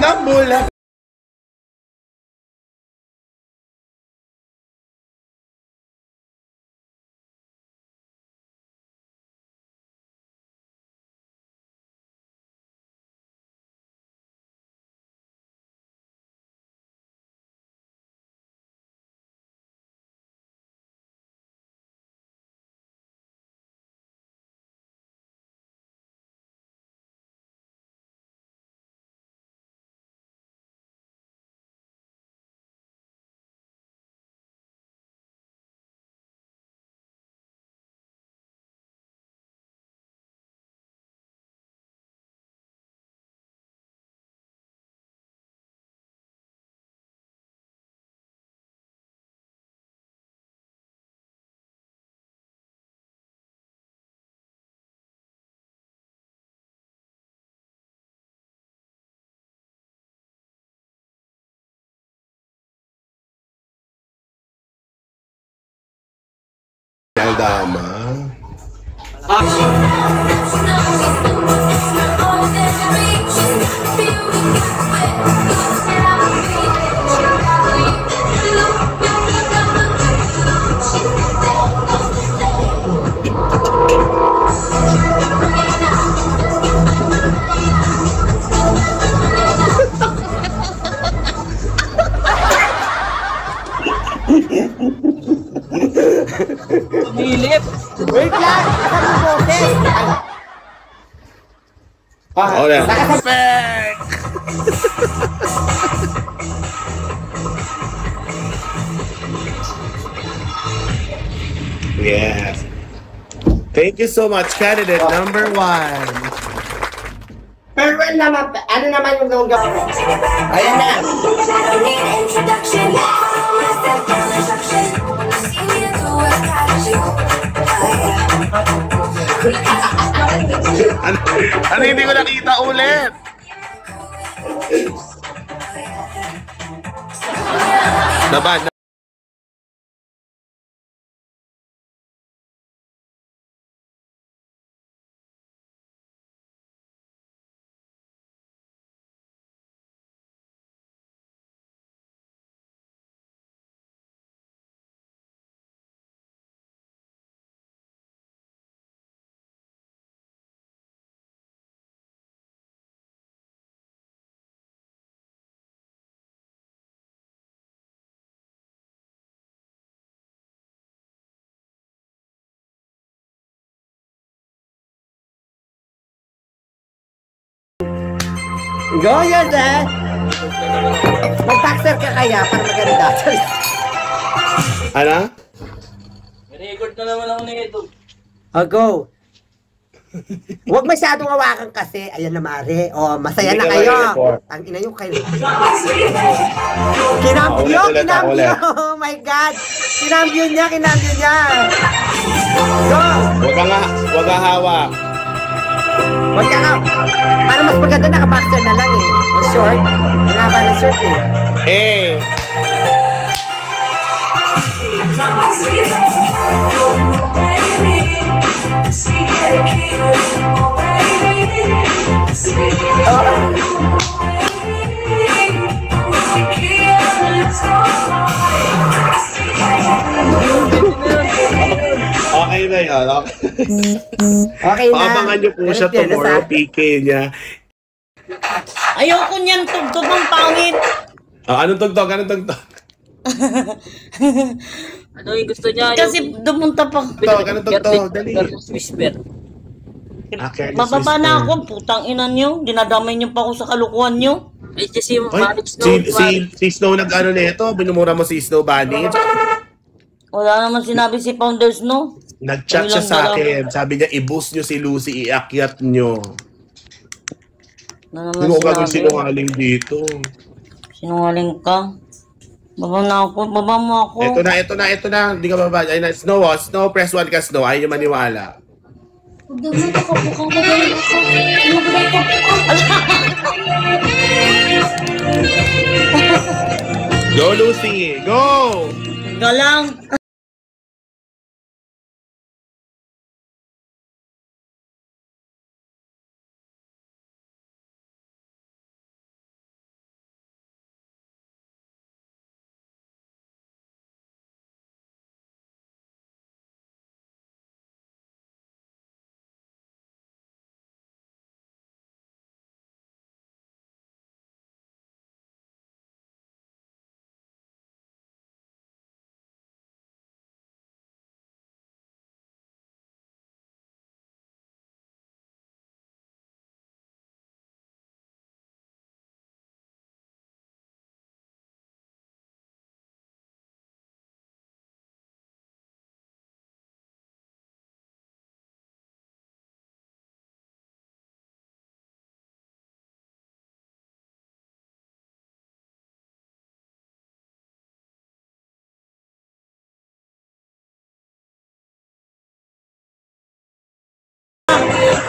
Nabulag. Aldama. Milip. Wait lang! Saan yung boses? Perfect! Yes. Thank you so much, candidate number 1. Pero naman, ano naman yung gawin? Ayan na! Ano hindi ko nakita ulit? Naban. Go yan, eh! Mag-taxer ka kaya para maganda. Ano? Record na naman ako nito. Go! Huwag masyadong hawakan kasi. Ayan na, Mare. O, masaya na kayo. Ang ina yung kayo. Kinambyo! Kinambyo! Oh my God! Kinambyo niya! Kinambyo niya! Go! Wag ka hawak. Huwag ka nga. Para mas maganda, naka-boxer na lang eh. O short. Hinaban ng short eh. Eh. Okay na yun. Okay na. Paabangan niyo po siya tomorrow, PK niya. Ayoko niyan, tugtog ang pangit. Anong tugtog? Anong tugtog? Ano yung gusto niya? Kasi dumunta pa. Anong tugtog? Dali. Whisper. Careless Mababa na whisper. ako, putang ina niyo. Dinadamay niyo pa ako sa kalukuhan niyo. Ay, kasi yung manage Si Snow nag-ano nito? Binumura mo si Snow Bunny? Wala naman sinabi si Founders, no? Nag-chat siya sa akin. Sabi niya, i-boost niyo si Lucy, iakyat niyo. Na naman Sino ka sinabi. sinungaling dito? Sinungaling ka. Baba na ako, baba mo ako. Ito na. Hindi ka baba. Ay, Snow, press 1 ka, Snow. Ayaw niyo maniwala. Go, Lucy! Go! Galang.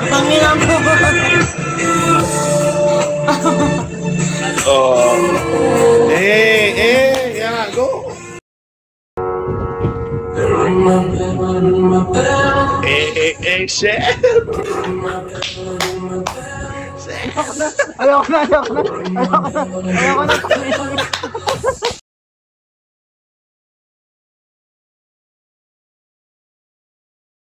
Pangina mo. Oh. Yeah, go. Chef. Ayoko na.